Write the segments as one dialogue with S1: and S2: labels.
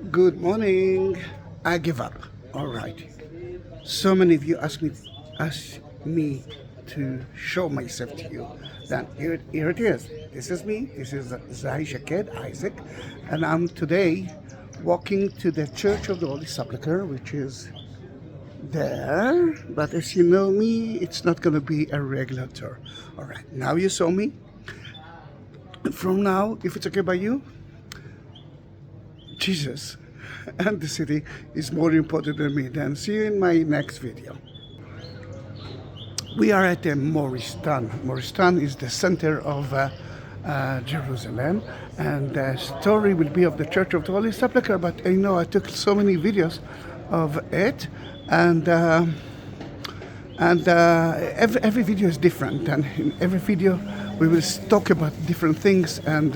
S1: Good morning. I give up. All right. So many of you ask me to show myself to you. Then here it is. This is me. This is Zahi Shaked, Isaac, and I'm today walking to the Church of the Holy Sepulchre, which is there. But as you know me, it's not going to be a regular tour. All right. Now you saw me. From now, if it's okay by you, Jesus and the city is more important than me. Then see you in my next video. We are at Moristan. Moristan is the center of Jerusalem, and the story will be of the Church of the Holy Sepulchre. But I know I took so many videos of it, and every video is different. And in every video, we will talk about different things, and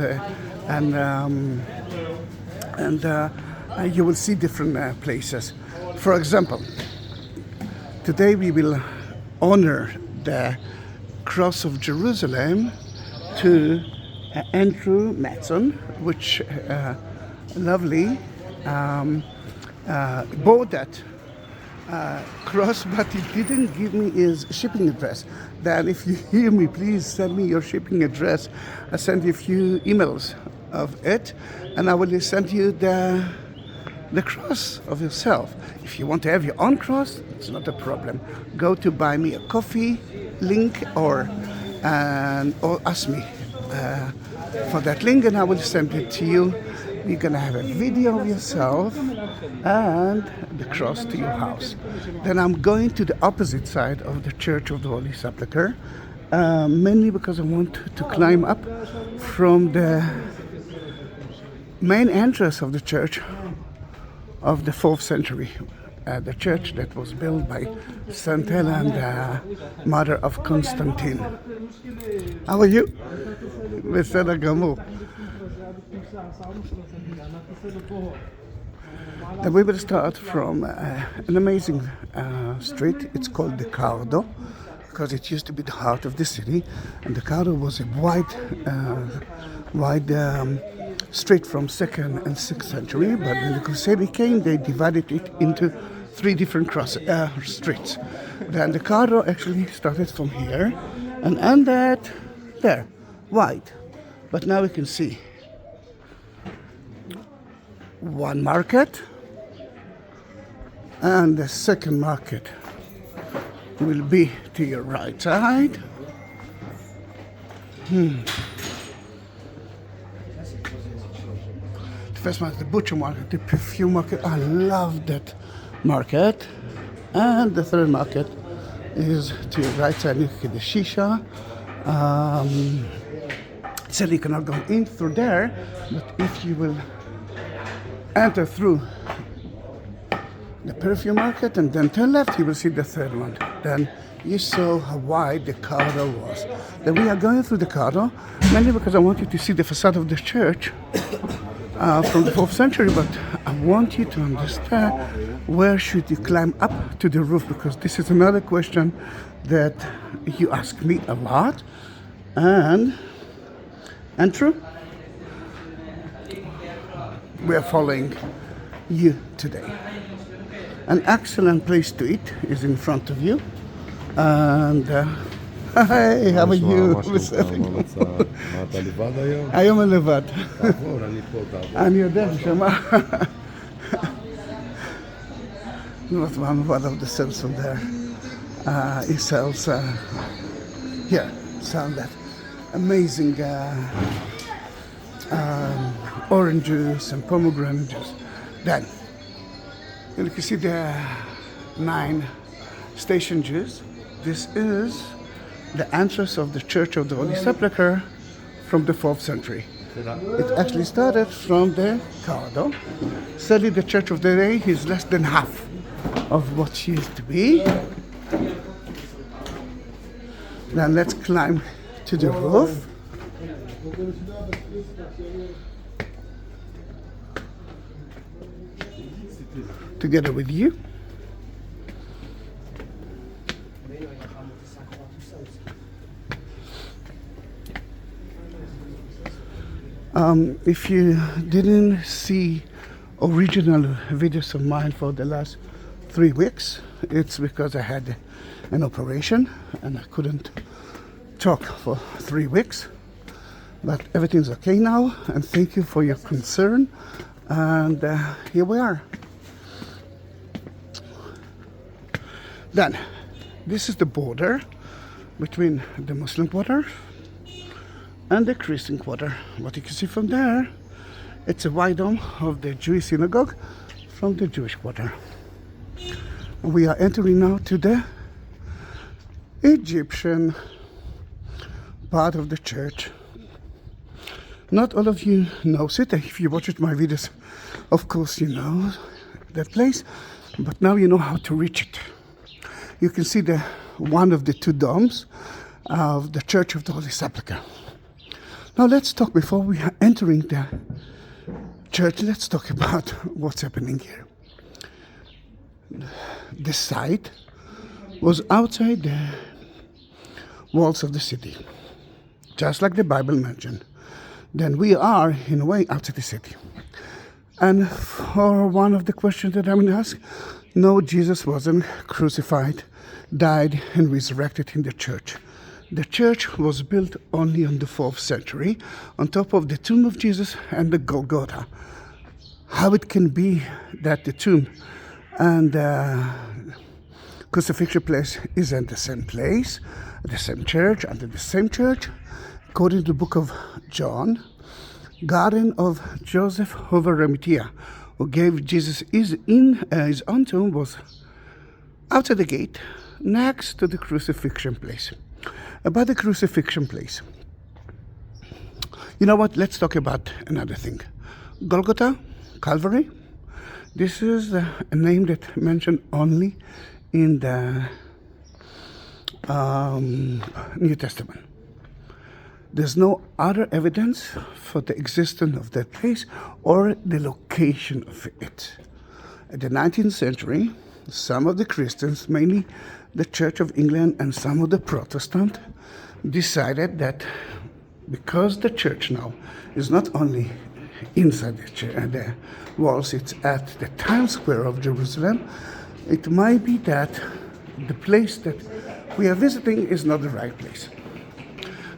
S1: you will see different places. For example, today we will honor the cross of Jerusalem to Andrew Matson, which lovely bought that cross, but he didn't give me his shipping address. Then if you hear me, please send me your shipping address. I sent you a few emails of it, and I will send you the cross of yourself. If you want to have your own cross, it's not a problem. Go to buy me a coffee link, or ask me for that link, and I will send it to you. You're gonna have a video of yourself and the cross to your house. Then I'm going to the opposite side of the Church of the Holy Sepulchre, mainly because I want to climb up from the main entrance of the church of the 4th century, the church that was built by Saint Helen, the mother of Constantine. How are you? בסדר גמור. Then we will start from an amazing street. It's called the Cardo, because it used to be the heart of the city, and the Cardo was a wide street from 2nd and 6th century. But when the Crusade came, they divided it into 3 different streets. Then the Cardo actually started from here and ended there, wide. But now we can see one market, and the second market will be to your right side. The first market, the butcher market, the perfume market. I love that market. And the third market is to your right side. You get the shisha. So you cannot go in through there, but if you will enter through the perfume market and then turn left, you will see the third one. Then you saw how wide the cardo was. Then we are going through the cardo, mainly because I want you to see the facade of the church from the 4th century, but I want you to understand where should you climb up to the roof, because this is another question that you ask me a lot. And true, we are following you today. An excellent place to eat is in front of you. And hey, how are you?
S2: אתה לבד היום?
S1: היום אני לבד.
S2: תעבור, אני פה, תעבור.
S1: אני יודע, שמע. Not one of the cells from there. He sells here, sell that amazing orange juice and pomegranate juice. Then you can see the 9 station juice. This is the entrance of the Church of the Holy Sepulchre from the 4th century. It actually started from the cardo. Sadly, the Church of the Day is less than half of what she used to be. Now let's climb to the roof. Together with you. If you didn't see original videos of mine for the last 3 weeks. It's because I had an operation and I couldn't talk for 3 weeks. But everything's okay now, and thank you for your concern. And here we are. Then, this is the border between the Muslim quarter and the Christian quarter. What you can see from there, it's a wide dome of the Jewish synagogue from the Jewish quarter. We are entering now to the Egyptian part of the church. Not all of you knows it. If you watched my videos, of course you know that place, but now you know how to reach it. You can see the one of the 2 domes of the Church of the Holy Sepulchre. Now let's talk, before we are entering the church, let's talk about what's happening here. This site was outside the walls of the city, just like the Bible mentioned. Then we are, in a way, outside the city. And for one of the questions that I'm going to ask, no, Jesus wasn't crucified, died, and resurrected in the church. The church was built only on the 4th century, on top of the tomb of Jesus and the Golgotha. How it can be that the tomb and the crucifixion place is in the same place, the same church, under the same church? According to the book of John, garden of Joseph of Arimathea, who gave Jesus his own tomb, was outside the gate, next to the crucifixion place. About the crucifixion place, you know what? Let's talk about another thing. Golgotha, Calvary. This is a name that mentioned only in the New Testament. There's no other evidence for the existence of that place or the location of it. In the 19th century, some of the Christians, mainly the Church of England and some of the Protestants, decided that because the church now is not only inside the walls, it's at the Times Square of Jerusalem, it might be that the place that we are visiting is not the right place.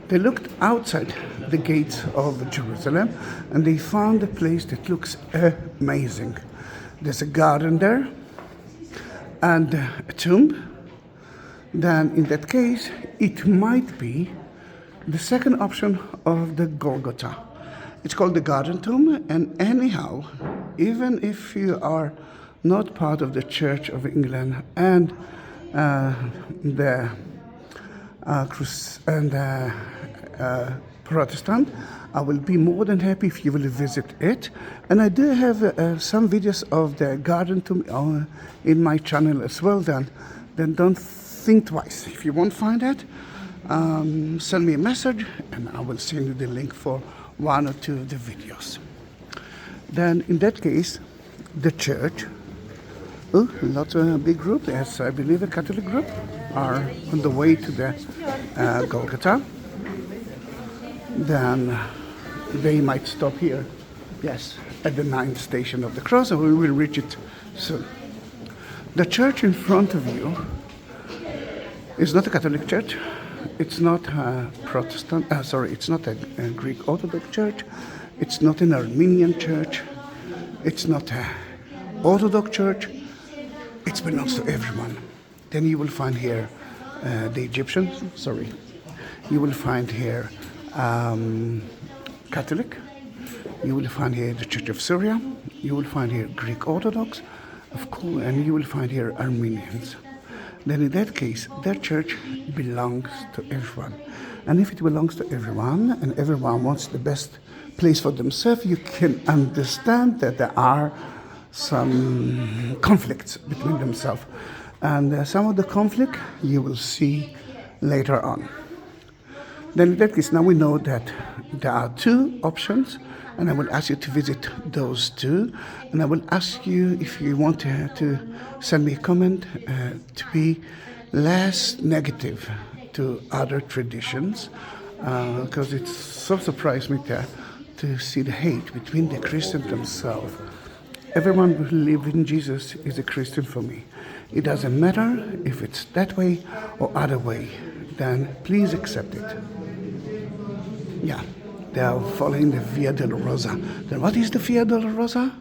S1: They looked outside the gates of Jerusalem and they found a place that looks amazing. There's a garden there and a tomb. Then in that case, it might be the second option of the Golgotha. It's called the Garden Tomb, and anyhow, even if you are not part of the Church of England and the Protestant, I will be more than happy if you will visit it. And I do have some videos of the Garden Tomb in my channel as well. Then don't think twice. If you won't find it, send me a message and I will send you the link for 1 or 2 of the videos. Then in that case, the church, lots of big group, as I believe a Catholic group, are on the way to the Golgotha. Then they might stop here, yes, at the 9th station of the cross, and we will reach it soon. The church in front of you is not a Catholic church. It's not a Protestant, it's not a Greek Orthodox church. It's not an Armenian church. It's not an Orthodox church. It belongs to everyone. Then you will find here the Egyptians, You will find here Catholic. You will find here the Church of Syria. You will find here Greek Orthodox, of course, and you will find here Armenians. Then in that case, that church belongs to everyone. And if it belongs to everyone, and everyone wants the best place for themselves, you can understand that there are some conflicts between themselves. And some of the conflict you will see later on. Then in that case, now we know that there are 2 options, and I will ask you to visit those 2. And I will ask you, if you want to send me a comment, to be less negative to other traditions, because it so surprised me to see the hate between the Christians themselves everyone who believes in Jesus is a Christian for me. It doesn't matter if it's that way or other way, then please accept it. Yeah, they are following the Via Dolorosa. Then what is the Via Dolorosa?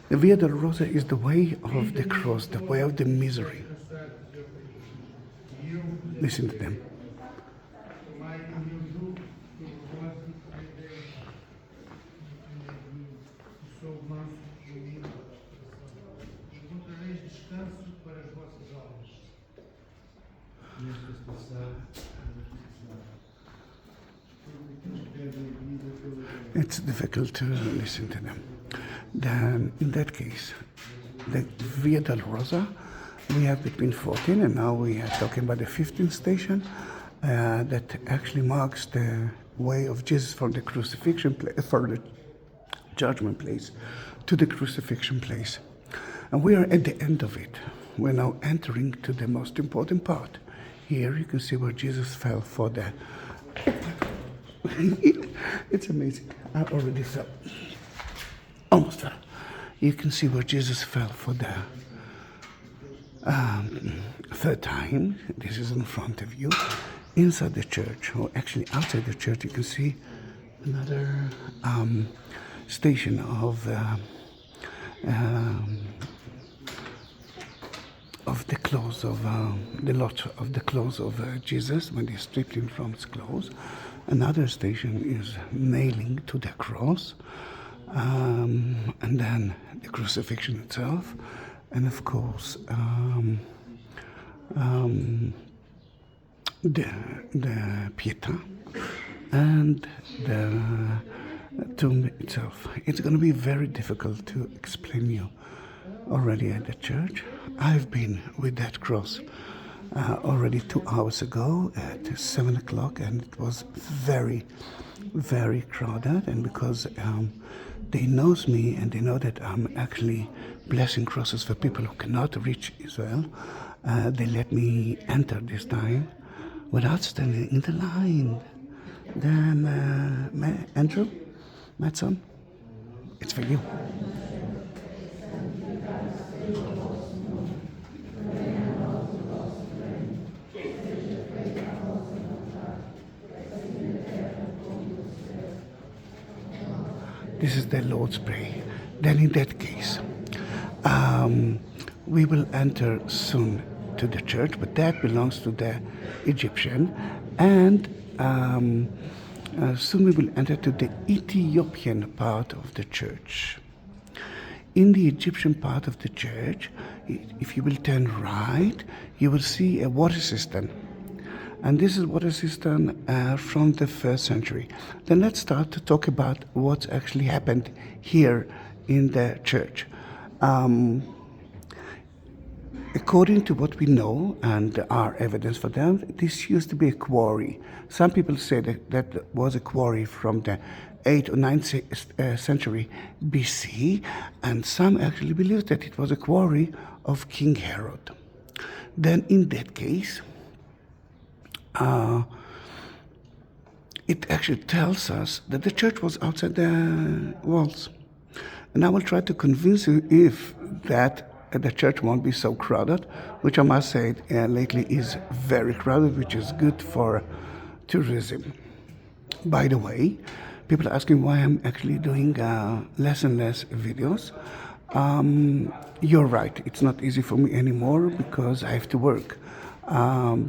S1: The Via Dolorosa is the way of the cross, the way of the misery. Listen to them. It's difficult to listen to them. Then, in that case, the Via Dolorosa, we have between 14 and now we are talking about the 15th station that actually marks the way of Jesus from the crucifixion place, for the judgment place, to the crucifixion place. And we are at the end of it. We're now entering to the most important part. Here you can see where Jesus fell for the... It's amazing. I already fell. Almost fell. You can see where Jesus fell for the third time. This is in front of you. Inside the church, or actually outside the church, you can see another station of the clothes of the lot of the clothes of Jesus when they stripped him from his clothes. Another station is nailing to the cross, and then the crucifixion itself, and of course the Pietà and the tomb itself. It's going to be very difficult to explain you already at the church. I've been with that cross already 2 hours ago at 7 o'clock, and it was very, very crowded. And because they knows me and they know that I'm actually blessing crosses for people who cannot reach Israel, they let me enter this time without standing in the line. Then Andrew, Matson, it's for you. This is the Lord's Prayer. Then in that case, we will enter soon to the church, but that belongs to the Egyptian. And soon we will enter to the Ethiopian part of the church. In the Egyptian part of the church, if you will turn right, you will see a water cistern. And this is water cistern from the 1st century. Then let's start to talk about what's actually happened here in the church. According to what we know and our evidence for them, this used to be a quarry. Some people say that was a quarry from the 8th or 9th century BC, and some actually believe that it was a quarry of King Herod. Then in that case, it actually tells us that the church was outside the walls. And I will try to convince you if that the church won't be so crowded, which I must say lately is very crowded, which is good for tourism. By the way, people are asking why I'm actually doing less and less videos. You're right, it's not easy for me anymore because I have to work.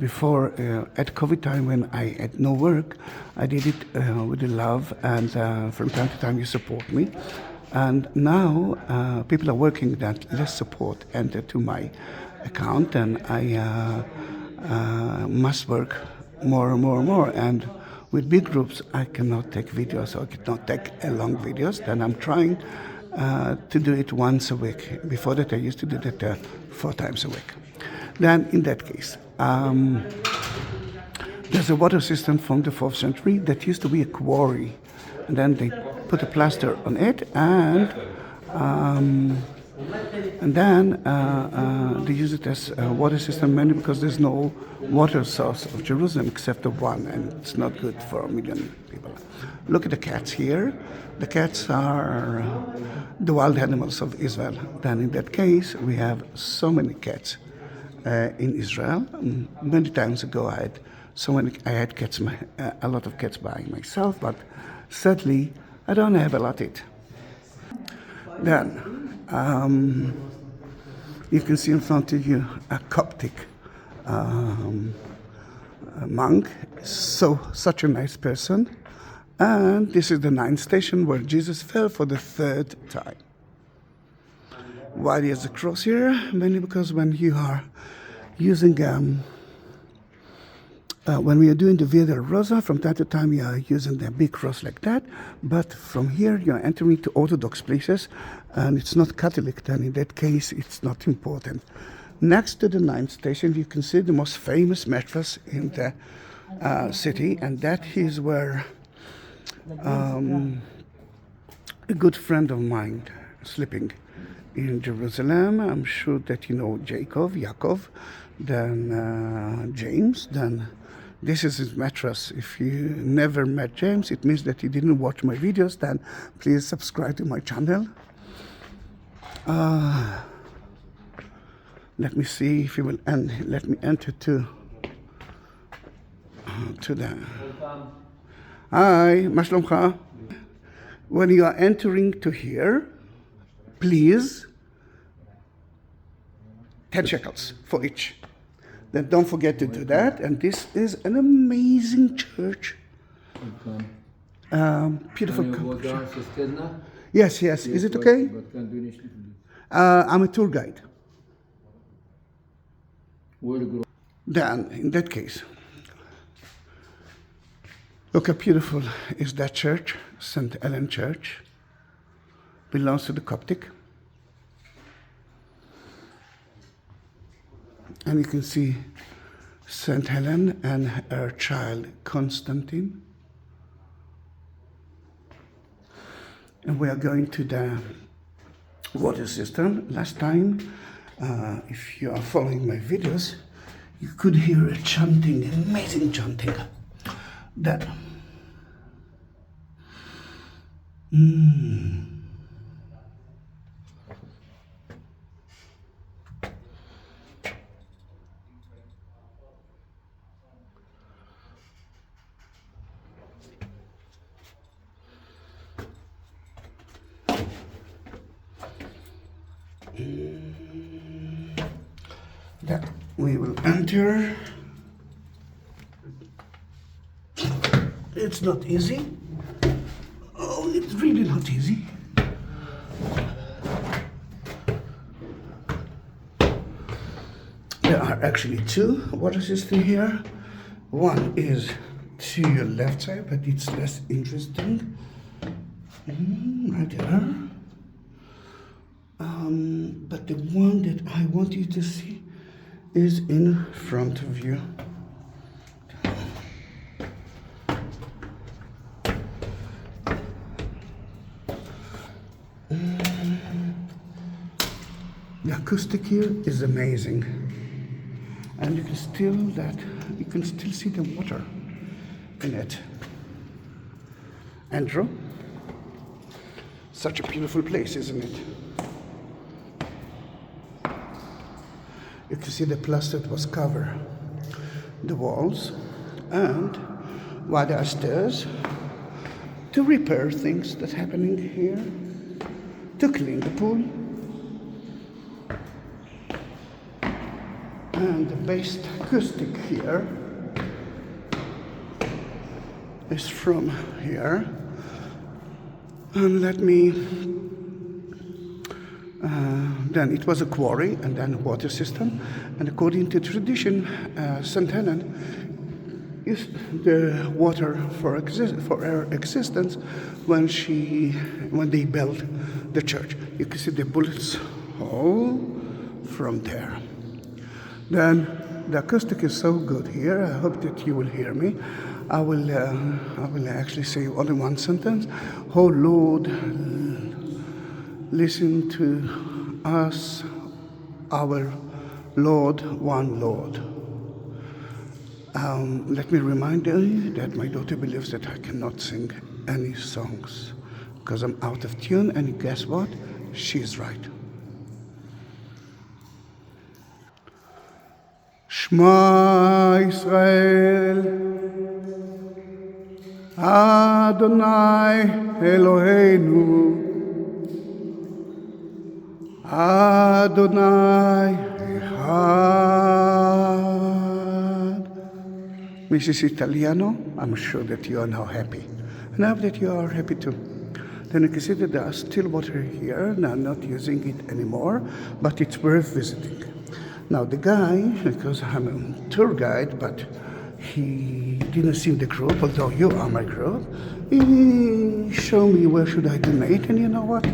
S1: Before, at COVID time when I had no work, I did it with love, and from time to time you support me. And now people are working that less support enter to my account, and I must work more and more and more. And with big groups, I cannot take videos, or I cannot take long videos. Then I'm trying to do it once a week. Before that, I used to do that 4 times a week. Then, in that case, there's a water system from the 4th century that used to be a quarry. And then they put a plaster on it, and And then they use it as a water system mainly because there's no water source of Jerusalem except the one, and it's not good for a million people. Look at the cats here. The cats are the wild animals of Israel. Then in that case, we have so many cats in Israel. Many times ago, I had cats, a lot of cats by myself, but sadly, I don't have a lot of it. Then you can see in front of you a Coptic monk, such a nice person. And this is the 9th station where Jesus fell for the 3rd time. Why is the cross here? Mainly because when you are using, when we are doing the Via Dolorosa, from time to time you are using the big cross like that, but from here you are entering to Orthodox places, and it's not Catholic, then in that case it's not important. Next to the 9th station you can see the most famous mattress in the city, and that is where a good friend of mine sleeping in Jerusalem. I'm sure that you know Yaakov, then James, then this is his mattress. If you never met James, it means that you didn't watch my videos, then please subscribe to my channel. Let me see if you will let me enter to the... Hi, מה שלומך? When you are entering to here, please, 10 shekels for each. Then don't forget to do that. And this is an amazing church. Beautiful. Yes. Is it okay? I'm a tour guide. Then, in that case, look how beautiful is that church, St. Helen Church. Belongs to the Coptic. And you can see St. Helen and her child Constantine. And we are going to the water cistern. Last time, if you are following my videos, you could hear a chanting, amazing chanting. That that we will enter. It's not easy. Oh, it's really not easy. There are actually two water systems here. One is to your left side, but it's less interesting. Right there. But the one that I want you to see is in front of you. The acoustic here is amazing, and you can still see the water in it. Andrew, such a beautiful place, isn't it? You can see the plaster that was covered the walls, and while there are stairs to repair things that's happening here, to clean the pool. And the bass acoustic here is from here. And let me, then it was a quarry and then a water system. And according to tradition, St. Helen used the water for her existence when they built the church. You can see the bullets hole from there. Then the acoustic is so good here. I hope that you will hear me. I will actually say only one sentence. Oh Lord, listen to us, our Lord, one Lord. Let me remind you that my daughter believes that I cannot sing any songs because I'm out of tune, and guess what? She's right. Shema Israel, Adonai Eloheinu, Adonai Echad. Mrs. Italiano, I'm sure that you are now happy. And I hope that you are happy too. Then you can see that there are still water here, now I'm not using it anymore, but it's worth visiting. Now the guy, because I'm a tour guide, but he didn't see the group, although you are my group, he showed me where should I donate, and you know what?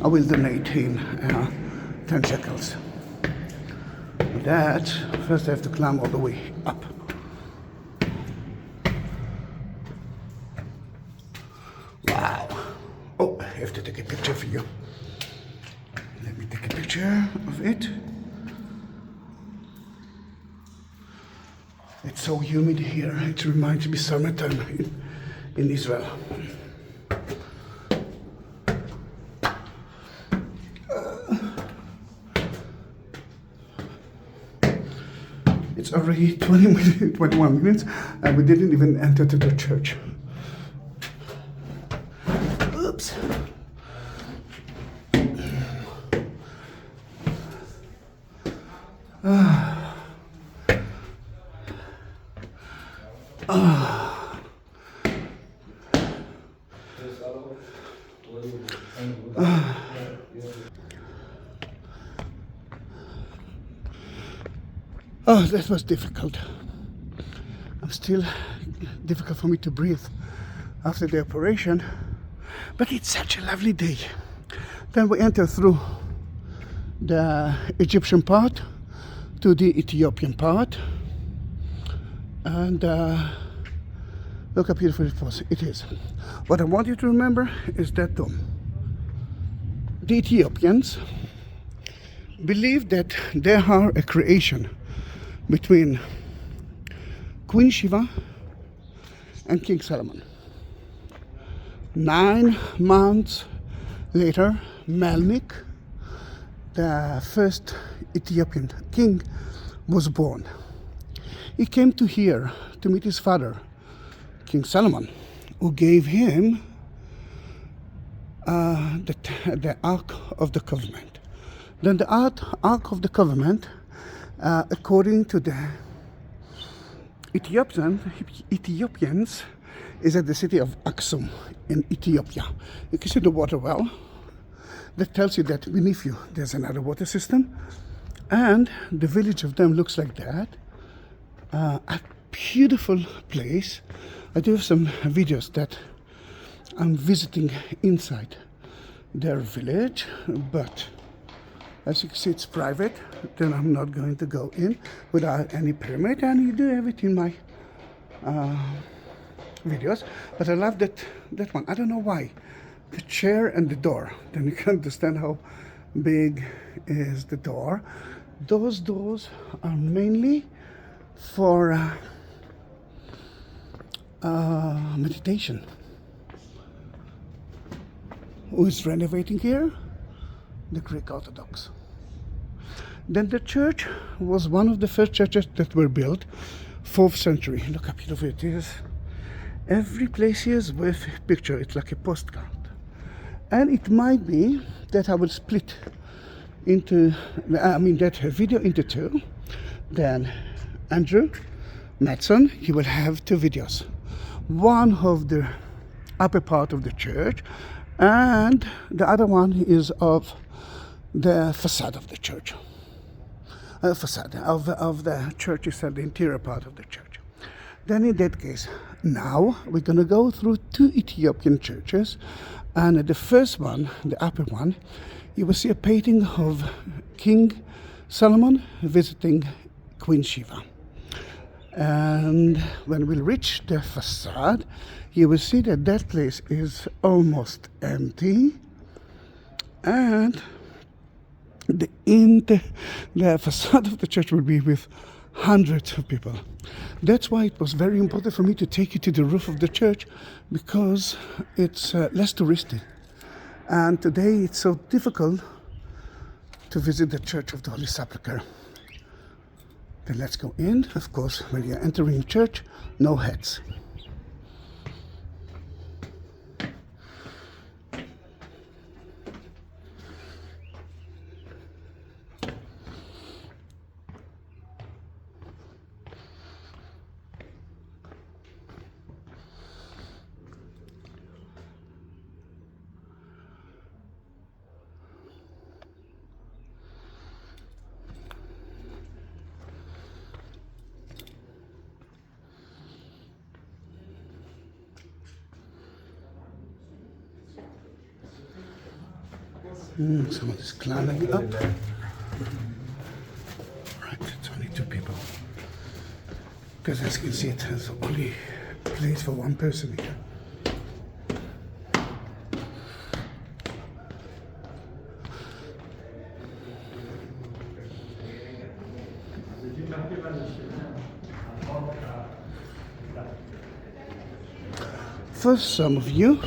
S1: I will donate him 10 shekels. That, first I have to climb all the way up. Wow. Oh, I have to take a picture for you. Let me take a picture of it. It's so humid here. It reminds me summertime in Israel. It's already 21 minutes, and we didn't even enter to the church. Oops. Oh, that was difficult. I'm still difficult for me to breathe after the operation, but it's such a lovely day. Then we enter through the Egyptian part to the Ethiopian part, and look how beautiful it is. What I want you to remember is that the Ethiopians believe that they are a creation between Queen Shiva and King Solomon. 9 months later, Melnik, the first Ethiopian king, was born. He came to here to meet his father, King Solomon, who gave him the Ark of the Covenant. Then the Ark of the Covenant, according to the Ethiopians, is at the city of Aksum in Ethiopia. You can see the water well. That tells you that beneath you there's another water system, and the village of them looks like that. A beautiful place. I do have some videos that I'm visiting inside their village, but as you can see, it's private, then I'm not going to go in without any permit, and you do have it in my videos. But I love that one. I don't know why. The chair and the door. Then you can understand how big is the door. Those doors are mainly for meditation. Who is renovating here? The Greek Orthodox. Then the church was one of the first churches that were built, 4th century. Look how beautiful it is. Every place here is worth a picture. It's like a postcard. And it might be that I will split into, that video into 2. Then Andrew, Matson, he will have 2 videos. One of the upper part of the church, and the other one is of the facade of the church. Facade of the church is the interior part of the church. Then in that case, now we're going to go through 2 Ethiopian churches, and the first one, the upper one, you will see a painting of King Solomon visiting Queen Shiva. And when we reach the facade, you will see that that place is almost empty, and the facade of the church will be with hundreds of people. That's why it was very important for me to take you to the roof of the church, because it's less touristy. And today it's so difficult to visit the Church of the Holy Sepulchre. Then let's go in. Of course, when you're entering the church, no hats. Someone is climbing up. Right, it's only 2 people. Because as you can see, it has only place for 1 person here. For some of you,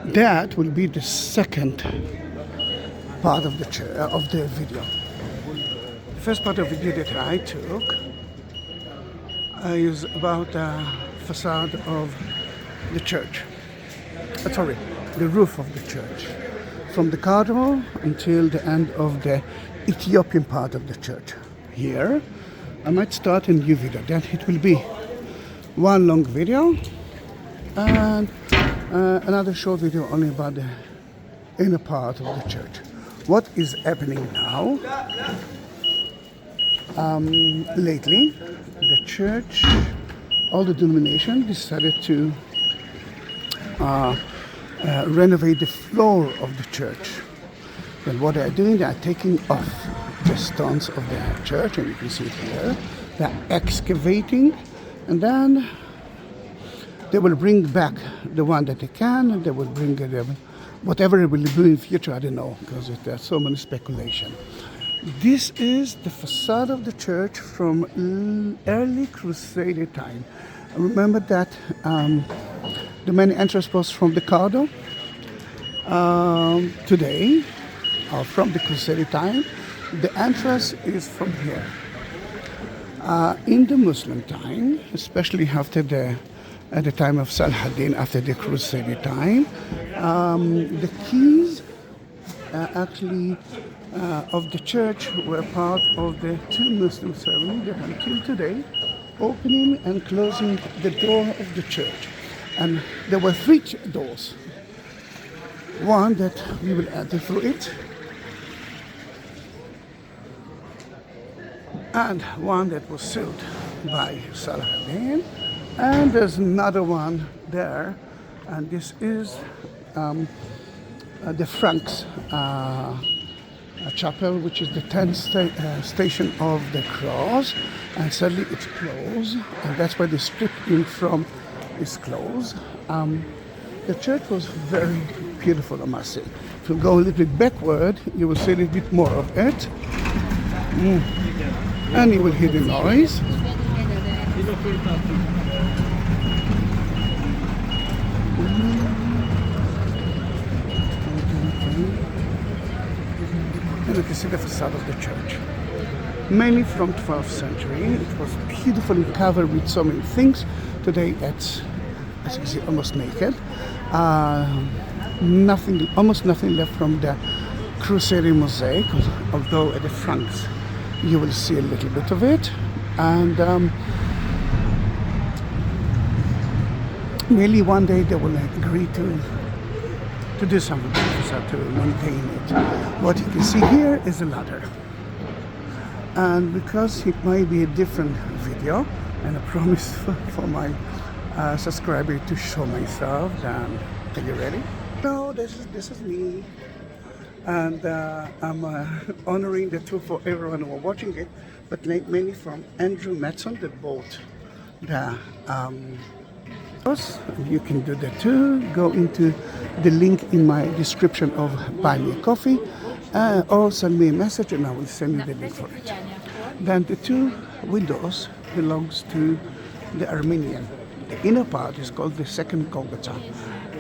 S1: that will be the second part of the video. The first part of the video that I took is about the facade of the church. Sorry, the roof of the church, from the cardo until the end of the Ethiopian part of the church. Here, I might start a new video. Then it will be 1 long video and another short video only about the inner part of the church. What is happening now? Lately, the church, all the denomination decided to renovate the floor of the church. And what they're doing, they're taking off the stones of the church, and you can see it here. They're excavating, and then they will bring back the one that they can, and they will bring whatever it will do in future, I don't know, because there's so many speculation. This is the facade of the church from early Crusader time. Remember that the main entrance was from the cardo. Today, or from the Crusader time, the entrance is from here. In the Muslim time, especially at the time of Saladin, after the Crusader time, the keys of the church were part of the 2 Muslim ceremony that until today, opening and closing the door of the church. And there were 3 doors. One that we will enter through it, and one that was sealed by Saladin, and there's another one there, and this is the Franks chapel, which is the 10th station of the cross, and suddenly it's closed, and that's why the strip in from is closed. The church was very beautiful, I must say. If you go a little bit backward, you will see a little bit more of it. And you will hear the noise. And you can see the facade of the church. Mainly from 12th century. It was beautifully covered with so many things. Today it's, as you can see, almost naked. Almost nothing left from the Crusader mosaic, although at the front you will see a little bit of it. And maybe one day they will agree to do something to maintain it. What you can see here is a ladder. And because it might be a different video, and I promise for my subscriber to show myself, then are you ready? No, this is me. And I'm honoring the tour for everyone who are watching it, but mainly from Andrew Matson that bought the You can do that too. Go into the link in my description of Buy Me a Coffee, or send me a message and I will send you the link for it. Then the two windows belongs to the Armenian. The inner part is called the second Golgotha,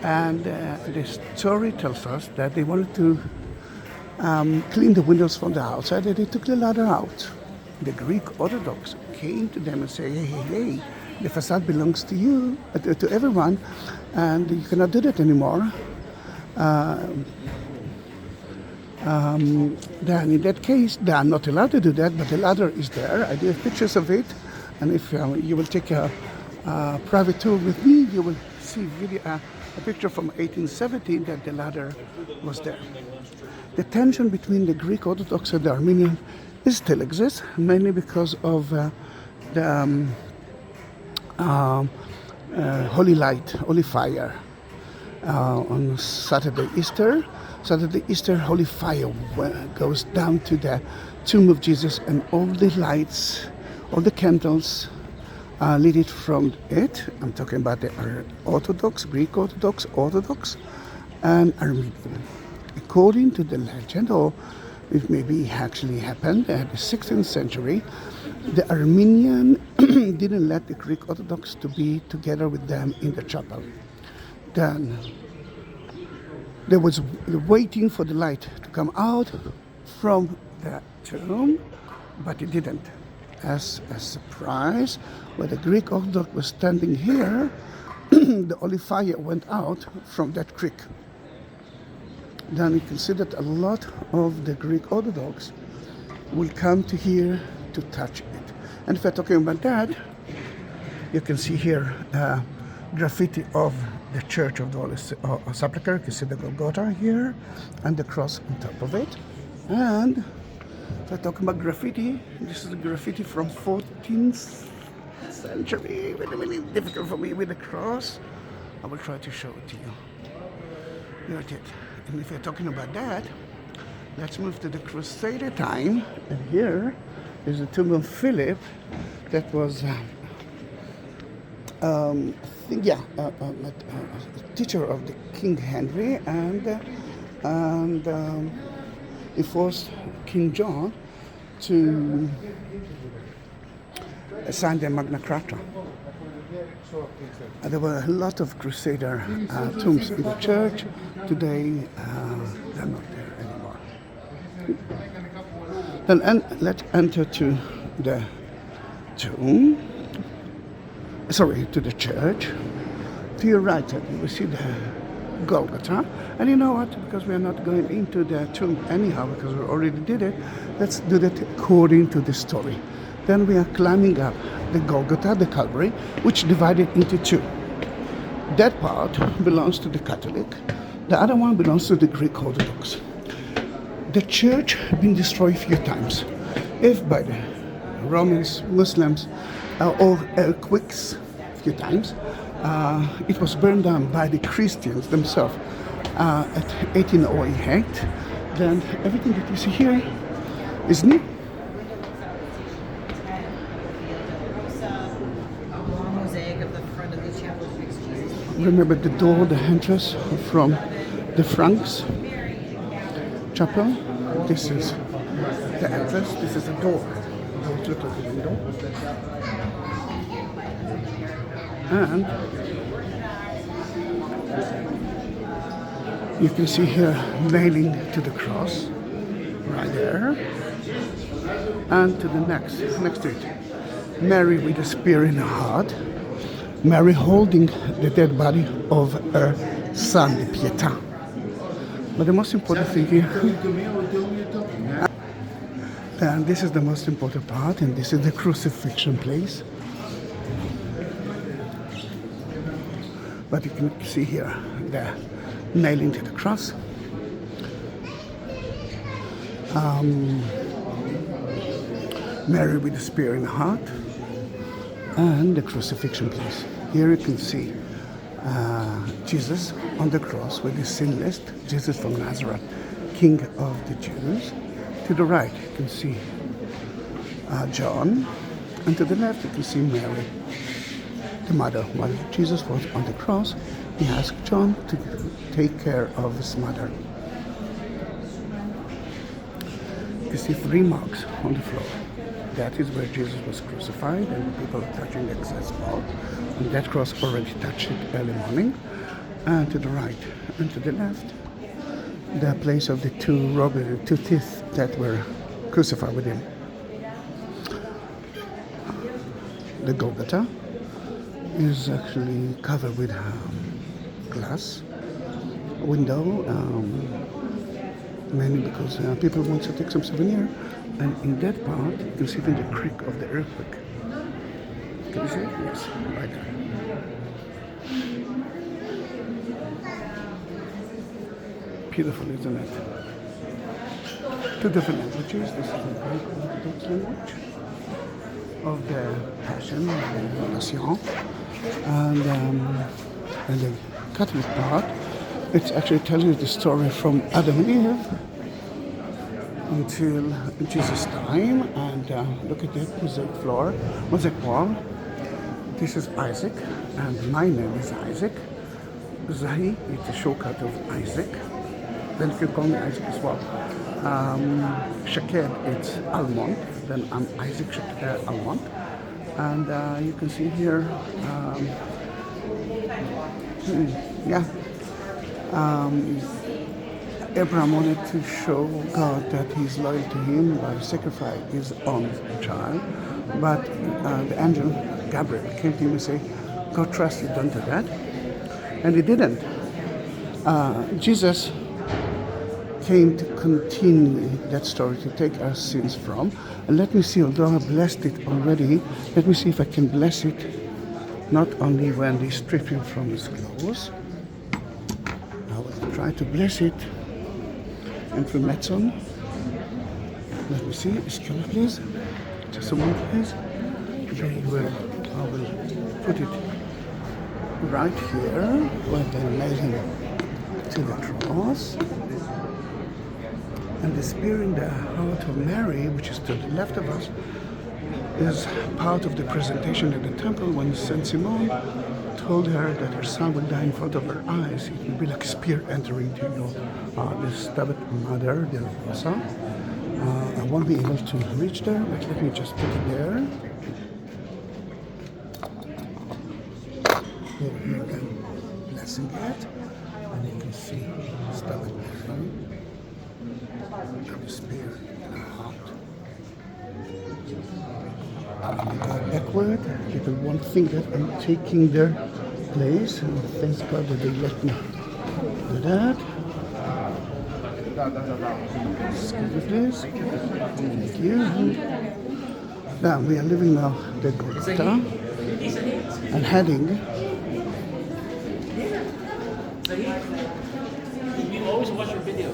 S1: and the story tells us that they wanted to clean the windows from the outside, and they took the ladder out. The Greek Orthodox came to them and said, hey, the facade belongs to you, to everyone, and you cannot do that anymore. Then in that case, they are not allowed to do that, but the ladder is there. I do have pictures of it, and if you will take a private tour with me, you will see a picture from 1870 that the ladder was there. The tension between the Greek Orthodox and the Armenian still exists, mainly because of the holy light, holy fire. On Saturday Easter, holy fire goes down to the tomb of Jesus, and all the lights, all the candles lit it from it. I'm talking about the Orthodox, Greek Orthodox, and Armenian. According to the legend, or it maybe actually happened at the 16th century, the Armenian didn't let the Greek Orthodox to be together with them in the chapel. Then there was waiting for the light to come out from the tomb, but it didn't. As a surprise, when the Greek Orthodox was standing here, the holy fire went out from that creek. Then you can see that a lot of the Greek Orthodox will come to here to touch it. And if we're talking about that, you can see here graffiti of the Church of the Holy Sepulchre. You can see the Golgotha here and the cross on top of it. And if we're talking about graffiti, this is a graffiti from 14th century. Really difficult for me with the cross. I will try to show it to you. Here it is. And if we're talking about that, let's move to the Crusader time. And here is the tomb of Philip that was a teacher of the King Henry, and he forced King John to sign the Magna Carta. There were a lot of Crusader tombs in the church. Today, they're not there anymore. Then let's enter to the tomb. To the church. To your right, you will see the Golgotha. And you know what? Because we are not going into the tomb anyhow, because we already did it, let's do that according to the story. Then we are climbing up the Golgotha, the Calvary, which divided into two. That part belongs to the Catholic. The other one belongs to the Greek Orthodox. The church has been destroyed a few times. If by the Romans, Muslims, or earthquakes a few times, it was burned down by the Christians themselves at 1808. Then everything that you see here is new. Remember the door, the entrance from the Franks Chapel. This is the entrance. This is the door. Go to the window. And you can see here nailing to the cross right there. And to the next to it, Mary with a spear in her heart. Mary holding the dead body of her son, the Pietà. But the most important thing here, and this is the most important part, and this is the crucifixion place. But you can see here the nailing to the cross. Mary with the spear in the heart, and the crucifixion place. Here you can see Jesus on the cross with his sin list, Jesus from Nazareth, King of the Jews. To the right you can see John, and to the left you can see Mary. the mother. While Jesus was on the cross, he asked John to take care of his mother. You see 3 marks on the floor. That is where Jesus was crucified, and the people are touching the excess spot. And that cross already touched it early morning. And to the right and to the left, the place of the 2 thieves that were crucified with him. The Golgotha is actually covered with glass window, mainly because people want to take some souvenir. And in that part, you can see even the creak of the earthquake. Can you see it? Yes, right there. Beautiful, isn't it? 2 different languages. This is the Greek Orthodox language of the Passion, the Passion, and the Catholic part. It actually tells you the story from Adam and Eve until Jesus' time. And look at that mosaic floor, mosaic wall. This is Isaac, and my name is Isaac. Zahi is the shortcut of Isaac. Then you can call me Isaac as well. Shaked, it's Almond. Then I'm Isaac Almond. And you can see here, Abraham wanted to show God that he's loyal to him by sacrificing his own child. But the angel Gabriel came to him and said, God trusts you, don't do that. And he didn't. Jesus came to continue that story, to take our sins from. And let me see, although I blessed it already, let me see if I can bless it, not only when they strip him from his clothes. I will try to bless it. And for Matson, let me see, excuse me please, just a moment please. I will put it right here, where they nail him to the cross. And the spear in the heart of Mary, which is to the left of us, is part of the presentation at the temple when Saint Simon told her that her son would die in front of her eyes. It would be like a spear entering to the stabbed mother, the Rosa. I won't be able to reach there, but let me just put it there. Here again, blessing it, and you can see stabbed Mary. The spear in her heart. And they go backward. People won't think that I'm taking their place. And thank God that they let me do that. Excuse me, please. Thank you. Now we are leaving now the Golgotha and heading.
S3: We always watch your video.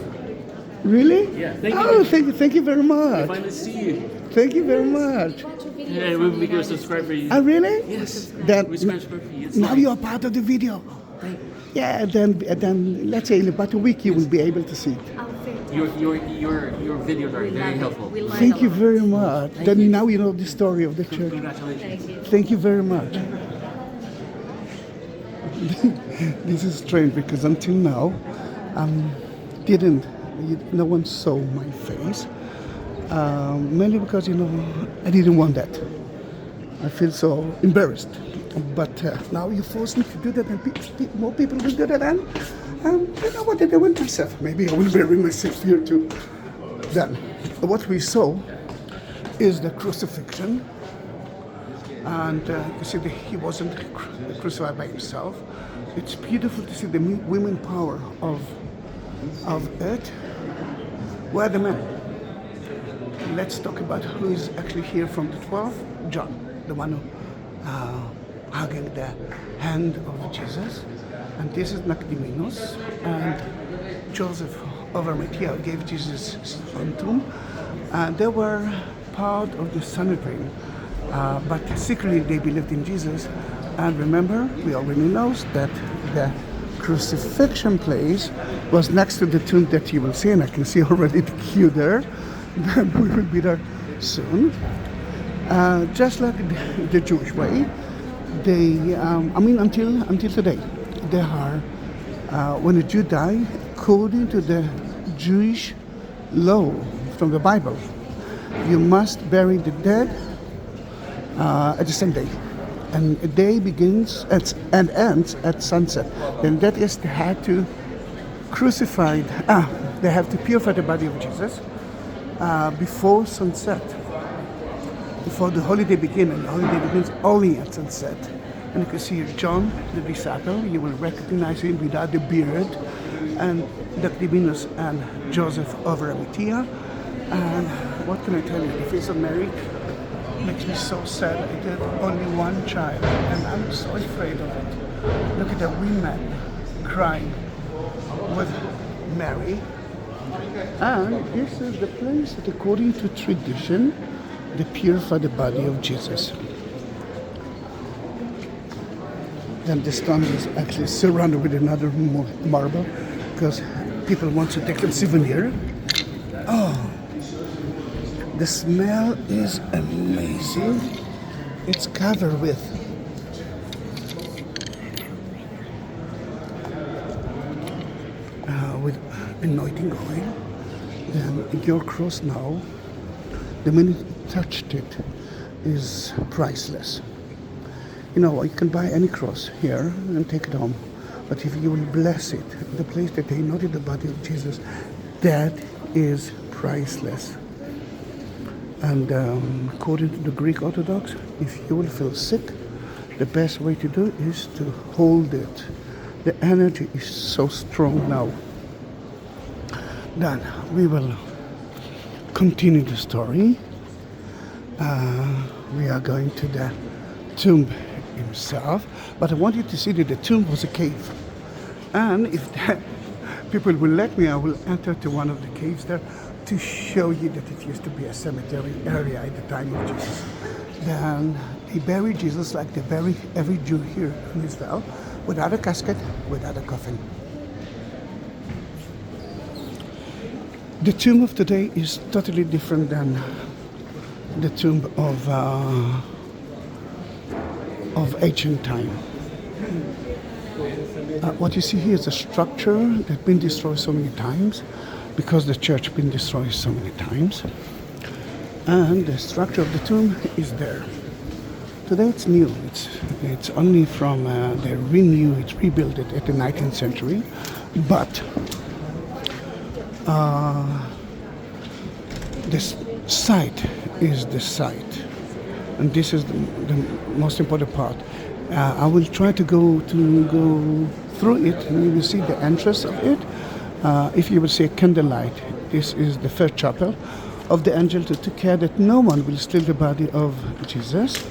S1: Really?
S3: Yeah, thank you.
S1: Oh, thank you very much.
S3: Finally see you.
S1: Thank you very much.
S3: Yeah, we can subscribe for you.
S1: Oh, really?
S3: Yes.
S1: That,
S3: We subscribe for you. It's
S1: now
S3: nice.
S1: you are part of the video. Yeah, then let's say in about a week you will be able to see it.
S3: Your videos are very helpful.
S1: Thank you very much. Then now you know the story of the church.
S3: Congratulations.
S1: Thank you very much. This is strange because until now, no one saw my face. Mainly because, I didn't want that. I feel so embarrassed. But now you force me to do that, and more people will do that. And you know what? I went myself. Maybe I will bury myself here too. Then, what we saw is the crucifixion. And you see, he wasn't crucified by himself. It's beautiful to see the women power of it. Where are the men? Let's talk about who is actually here from the 12. John, the one who hugging the hand of Jesus. And this is Nicodemus. And Joseph of Arimathea gave Jesus his own tomb. And they were part of the Sanhedrin. But secretly they believed in Jesus. And remember, we already know that the crucifixion place was next to the tomb that you will see, and I can see already the queue there. Then we will be there soon. Just like the Jewish way, they, until today, they are, when a Jew die, according to the Jewish law from the Bible, you must bury the dead at the same day. And a day begins and ends at sunset. Then that is, they had to they have to purify the body of Jesus before sunset, before the holiday begins. And the holiday begins only at sunset. And you can see here John, the disciple. You will recognize him without the beard, and Nicodemus and Joseph of Arimathea. And what can I tell you? The face of Mary makes me so sad. I had only one child, and I'm so afraid of it. Look at the women crying with Mary. And this is the place that, according to tradition, they purify the body of Jesus. Then the stone is actually surrounded with another marble because people want to take a souvenir. Oh, the smell is amazing. It's covered with anointing oil. Then your cross now, the minute you touched it, is priceless. You know, you can buy any cross here and take it home. But if you will bless it, the place that they anointed the body of Jesus, that is priceless. And according to the Greek Orthodox, if you will feel sick, the best way to do it is to hold it. The energy is so strong now. Then we will continue the story. We are going to the tomb himself, but I want you to see that the tomb was a cave. And if people will let me, I will enter to one of the caves there to show you that it used to be a cemetery area at the time of Jesus. Then they buried Jesus like they bury every Jew here in Israel, without a casket, without a coffin. The tomb of today is totally different than the tomb of ancient time. What you see here is a structure that's been destroyed so many times because the church has been destroyed so many times. And the structure of the tomb is there. Today it's new. It's only from they rebuilt it at the 19th century. But this site is the site, and this is the most important part. I will try to go through it, and you will see the entrance of it. If you will see a candlelight, this is the first chapel of the angel to take care that no one will steal the body of Jesus.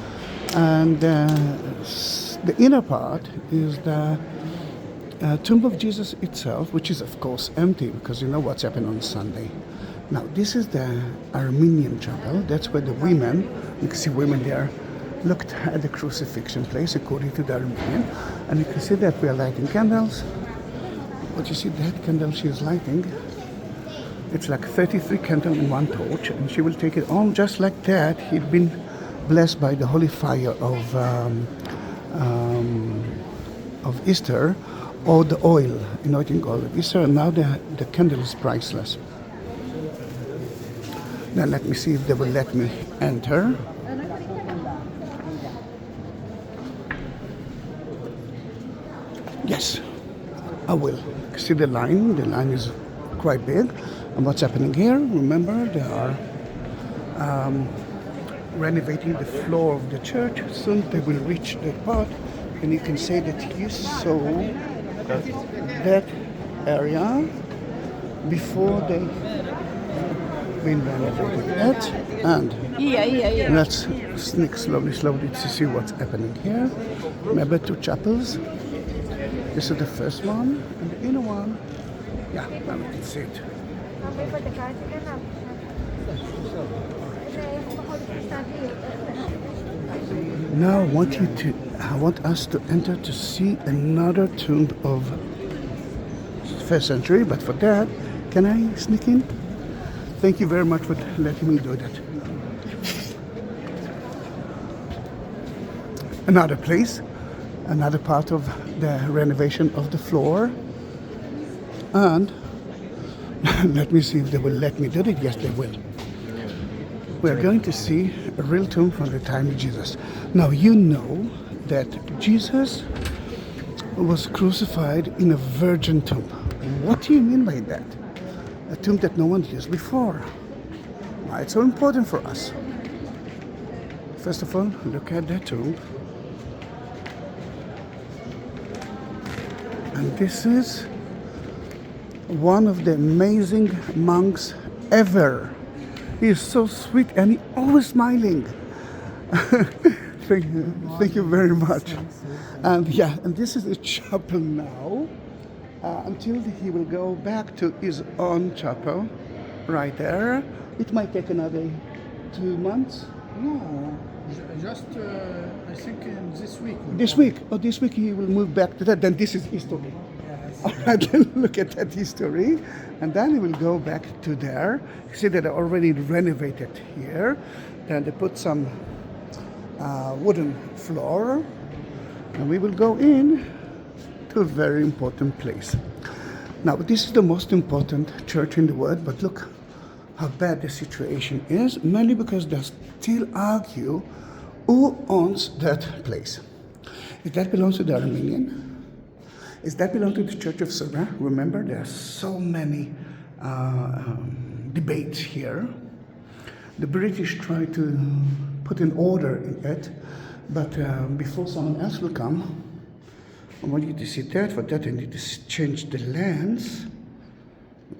S1: And the inner part is the tomb of Jesus itself, which is of course empty because you know what's happened on Sunday. Now this is the Armenian chapel. That's where the women, you can see women there, looked at the crucifixion place according to the Armenian, and you can see that we are lighting candles. But you see that candle she is lighting, it's like 33 candles in one torch, and she will take it on just like that. He'd been blessed by the holy fire of Easter, or the oil, anointing oil of Easter, and now the candle is priceless. Now let me see if they will let me enter. Yes, I will. See the line is quite big. And what's happening here, remember, they are renovating the floor of the church. Soon they will reach that part, and you can say that you saw that area before they been renovated. That, and let's sneak slowly to see what's happening here. Remember, two chapels. This is the first one, and the inner one, yeah, now we can see it. Now I want us to enter to see another tomb of 1st century, but for that, can I sneak in? Thank you very much for letting me do that. another place, another part of the renovation of the floor. And let me see if they will let me do it. Yes, they will. We're going to see a real tomb from the time of Jesus. Now, you know that Jesus was crucified in a virgin tomb. What do you mean by that? A tomb that no one used before. Why it's so important for us? First of all, look at that tomb. And this is one of the amazing monks ever. He is so sweet and he always smiling. Thank you very much. And yeah, and this is the chapel now, until he will go back to his own chapel, right there. It might take another 2 months.
S4: No, just I think in this week.
S1: This week, this week he will move back to that. Then this is history.
S4: Yes.
S1: All right, then look at that history, and then he will go back to there. You see that they already renovated here. Then they put some wooden floor, and we will go in to a very important place. Now, this is the most important church in the world, but look how bad the situation is, mainly because they still argue who owns that place. If that belongs to the Armenian, is that belong to the Church of Serbia? Remember, there are so many debates here. The British try to put an order in it, but before someone else will come, I want you to see that. For that, I need to change the lens,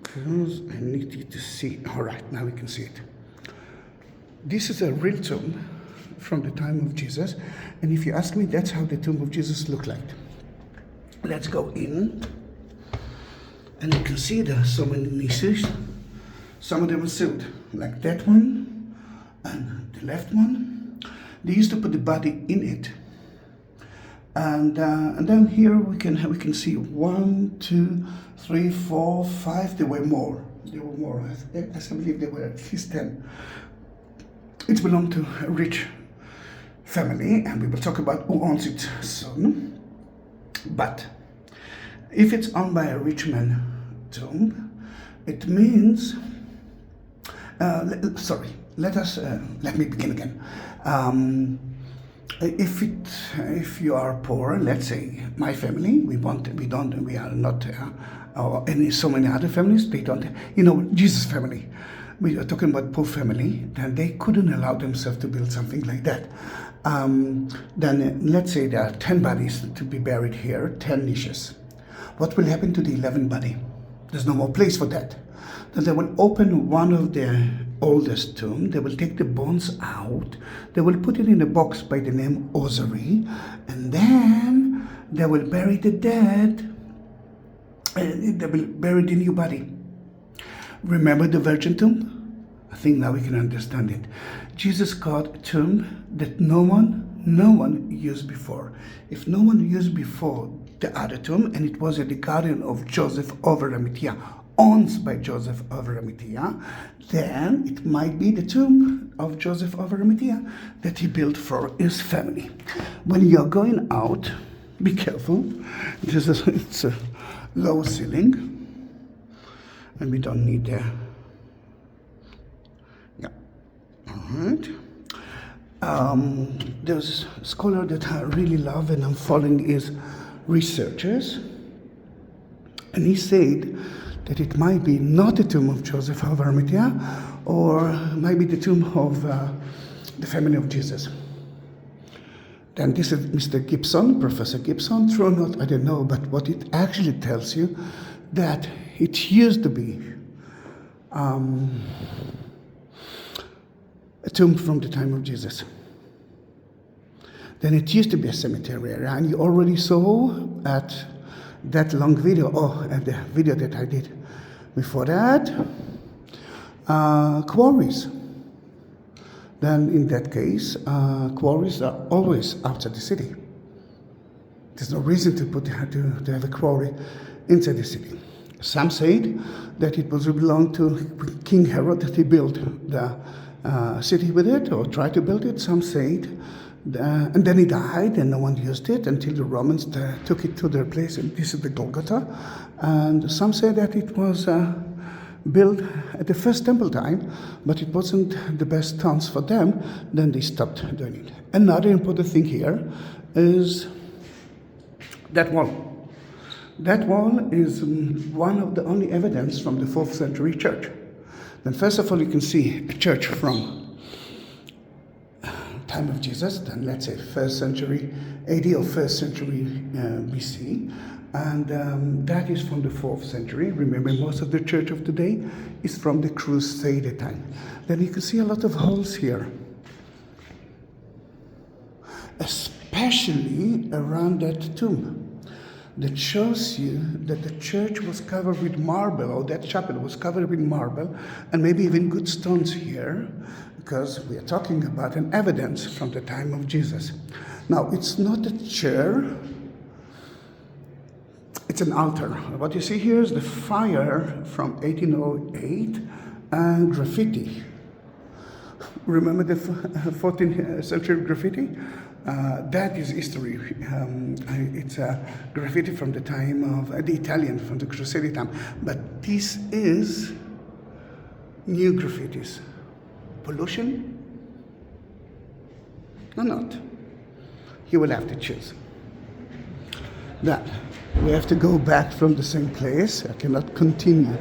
S1: because I need you to see. All right, now we can see it. This is a real tomb from the time of Jesus, and if you ask me, that's how the tomb of Jesus looked like. Let's go in, and you can see there are so many niches. Some of them are sealed, like that one, and the left one. They used to put the body in it, and then here we can see 1, 2, 3, 4, 5. There were more. There were more. I believe there were at least 10. It belonged to a rich family, and we will talk about who owns it soon. But if it's owned by a rich man tomb, it means. Let me begin again. If you are poor, let's say my family, we are not, or so many other families, they don't. Jesus' family. We are talking about poor family, then they couldn't allow themselves to build something like that. Then let's say there are 10 bodies to be buried here, 10 niches. What will happen to the 11th body? There's no more place for that. Then they will open one of the oldest tomb, they will take the bones out, they will put it in a box by the name Osary, and then they will bury the dead, and they will bury the new body. Remember the virgin tomb? I think now we can understand it. Jesus got a tomb that no one used before. If no one used before the other tomb, and it was at the garden of Joseph of Arimathea, owned by Joseph of Arimathea, then it might be the tomb of Joseph of Arimathea that he built for his family. When you're going out, be careful. It's a low ceiling. And we don't need that. Yeah. All right. There's a scholar that I really love and I'm following his researches. And he said that it might be not the tomb of Joseph of Arimathea, or might be the tomb of the family of Jesus. Then this is Mr. Gibson, Professor Gibson. True or not, I don't know, but what it actually tells you, that it used to be a tomb from the time of Jesus. Then it used to be a cemetery area, and you already saw at that long video, at the video that I did before that, quarries. Then in that case, quarries are always outside the city. There's no reason to have a quarry inside the city. Some said that it was belonged to King Herod, that he built the city with it, or tried to build it. Some said And then it died, and no one used it until the Romans took it to their place, and this is the Golgotha. And some say that it was built at the first temple time, but it wasn't the best stones for them, then they stopped doing it. Another important thing here is that wall. That wall is one of the only evidence from the 4th century church. Then first of all, you can see a church from time of Jesus, then let's say 1st century AD or 1st century BC. And that is from the 4th century. Remember, most of the church of today is from the Crusader time. Then you can see a lot of holes here, especially around that tomb. That shows you that the church was covered with marble, or that chapel was covered with marble, and maybe even good stones here, because we are talking about an evidence from the time of Jesus. Now, it's not a chair, it's an altar. What you see here is the fire from 1808 and graffiti. Remember the 14th century graffiti? That is history. It's a graffiti from the time of the Italian, from the Crusader time. But this is new graffitis. Pollution or not? You will have to choose. That we have to go back from the same place. I cannot continue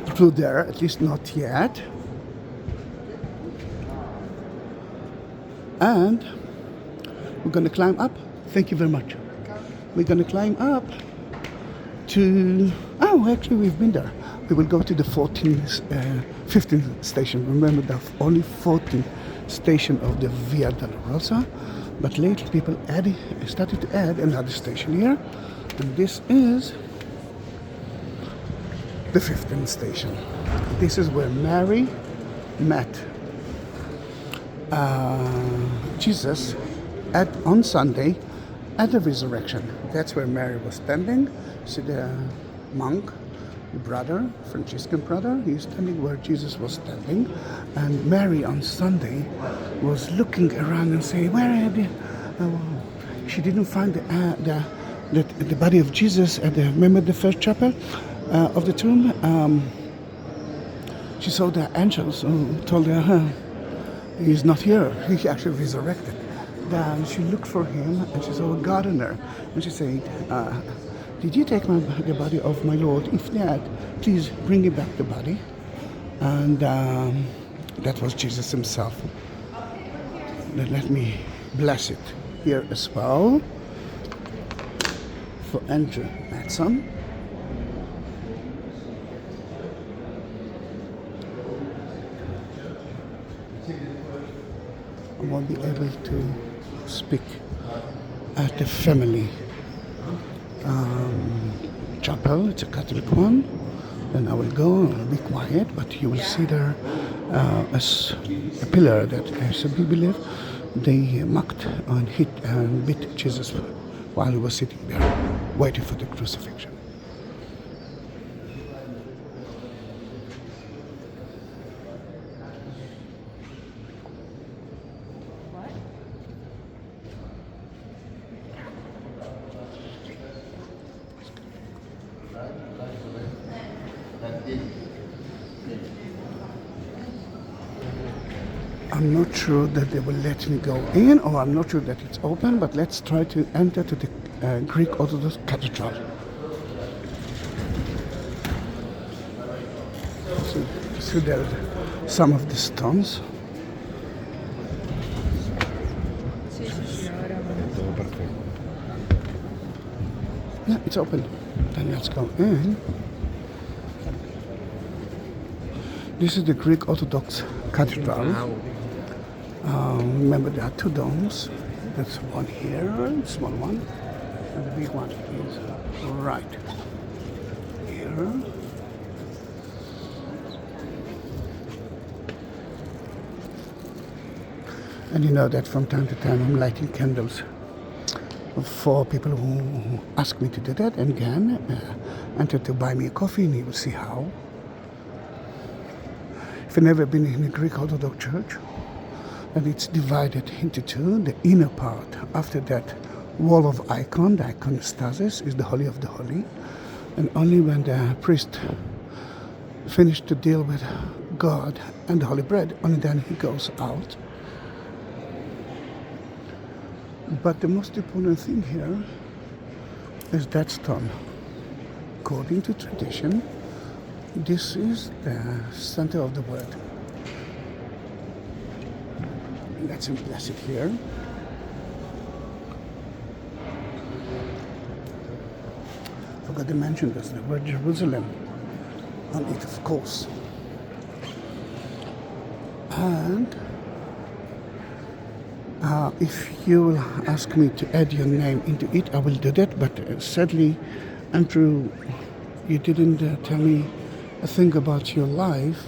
S1: through there, at least not yet. And we're going to climb up. Thank you very much. We're going to climb up to... Oh, actually, we've been there. We will go to the 15th station. Remember, the only 14th station of the Via Dolorosa. But later, people started to add another station here. And this is the 15th station. This is where Mary met Jesus on Sunday at the resurrection. That's where Mary was standing. See the monk, the brother, Franciscan brother, he's standing where Jesus was standing. And Mary on Sunday was looking around and saying, where are they? She didn't find the body of Jesus at remember the first chapel of the tomb? She saw the angels who told her, he's not here, he actually resurrected. Then she looked for him and she saw a gardener. And she said, did you take the body of my Lord? If not, please bring me back the body. And that was Jesus himself. Then let me bless it here as well for Andrew Matson. I won't be able to speak at the family chapel. It's a Catholic one. Then I will go and be quiet, but you will see there a pillar that, as we believe, they mocked and hit and beat Jesus while he was sitting there, waiting for the crucifixion. I'm not sure that they will let me go in, or I'm not sure that it's open, but let's try to enter to the Greek Orthodox Cathedral. So there are some of the stones. Yeah, it's open. Then let's go in. This is the Greek Orthodox Cathedral. Remember, there are two domes. There's one here, a small one, and the big one is right here. And you know that from time to time I'm lighting candles for people who ask me to do that. And again, enter to buy me a coffee, and you will see how. If you've never been in a Greek Orthodox church, and it's divided into two. The inner part, after that wall of icon, the iconostasis, is the Holy of the Holy. And only when the priest finished to deal with God and the Holy Bread, only then he goes out. But the most important thing here is that stone. According to tradition, this is the center of the word. Let's bless it here. Forgot to mention this, the word Jerusalem on it, of course. And if you will ask me to add your name into it, I will do that. But sadly, Andrew, you didn't tell me a thing about your life.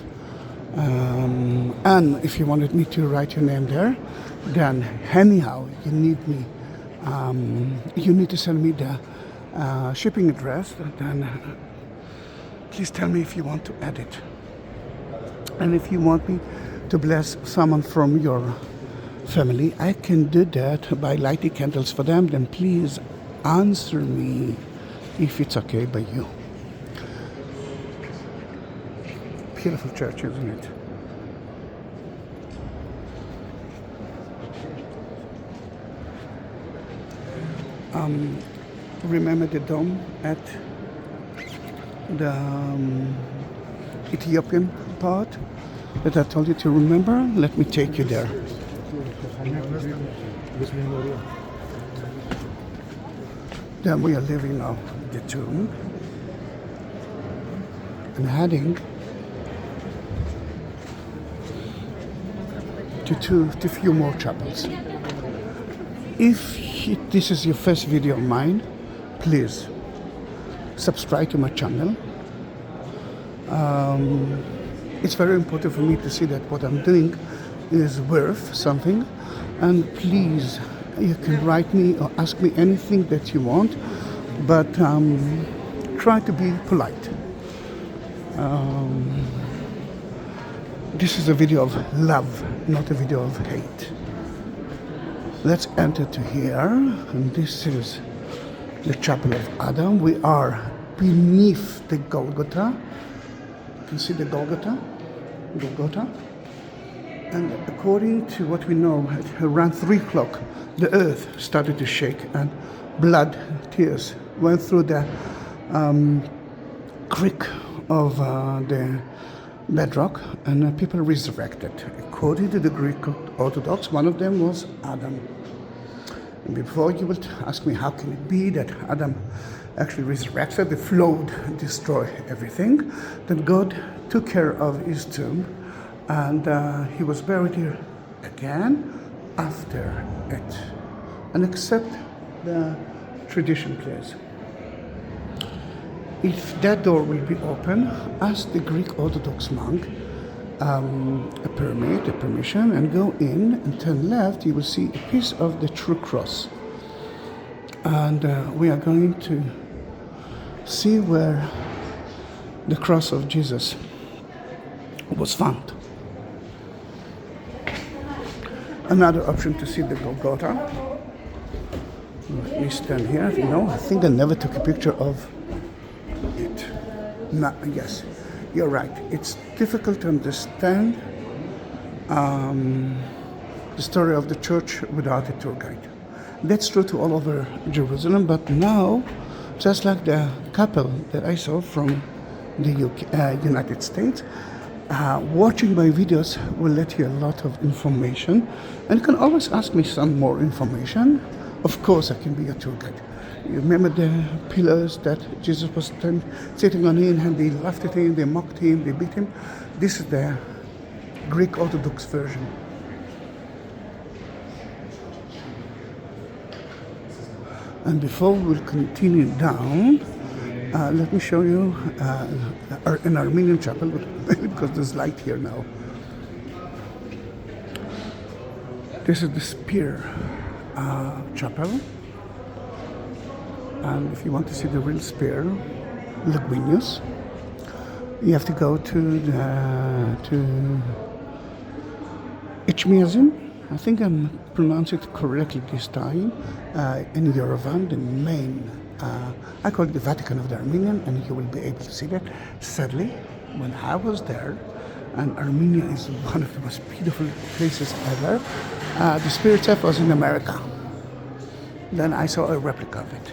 S1: And if you wanted me to write your name there, then anyhow, you need me. You need to send me the shipping address. Then please tell me if you want to add it. And if you want me to bless someone from your family, I can do that by lighting candles for them. Then please answer me if it's okay by you. Beautiful church, isn't it? Remember the dome at the Ethiopian part that I told you to remember? Let me take you there. Then we are leaving now the tomb and heading to few more chapels. If this is your first video of mine, please subscribe to my channel. It's very important for me to see that what I'm doing is worth something, and please, you can write me or ask me anything that you want, but try to be polite. This is a video of love, not a video of hate. Let's enter to here, and this is the Chapel of Adam. We are beneath the Golgotha. You can see the Golgotha. And according to what we know, at around 3 o'clock, the earth started to shake and blood tears went through the creek of the bedrock, and people resurrected. According to the Greek Orthodox, one of them was Adam. And before you will ask me how can it be that Adam actually resurrected, the flood destroyed everything, then God took care of his tomb, and he was buried here again after it. And except the tradition plays, if that door will be open, ask the Greek Orthodox monk a permission, and go in and turn left, you will see a piece of the true cross. And we are going to see where the cross of Jesus was found. Another option to see the Golgotha. Let me stand here. No, I think I never took a picture of it. No, yes, you're right. It's difficult to understand the story of the church without a tour guide. That's true to all over Jerusalem, but now, just like the couple that I saw from the United States, watching my videos will let you a lot of information, and you can always ask me some more information. Of course, I can be a tour guide. You remember the pillars that Jesus was sitting on in, and they laughed at him, they mocked him, they beat him? This is the Greek Orthodox version. And before we'll continue down, let me show you an Armenian chapel, because there's light here now. This is the Spear chapel. And if you want to see the real spear, Ligunius, you have to go to Ichmiazin, I think I'm pronouncing it correctly this time. In Yerevan, the main, I call it the Vatican of the Armenian, and you will be able to see that. Sadly, when I was there, and Armenia is one of the most beautiful places ever, the Spirit Chef was in America. Then I saw a replica of it.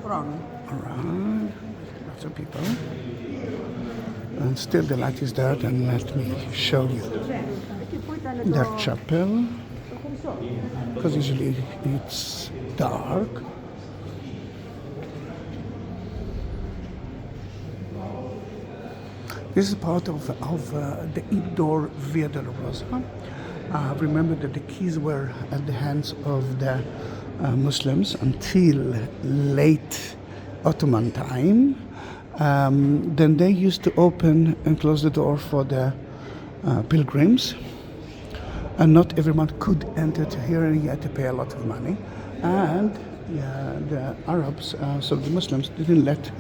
S1: Alright, lots of people. And still the light is there, and let me show you that chapel, because usually it's dark. This is part of the indoor Via Dolorosa. Remember that the keys were at the hands of the Muslims until late Ottoman time. Then they used to open and close the door for the pilgrims, and not everyone could enter to here, and you had to pay a lot of money. And the Arabs, so the Muslims, didn't let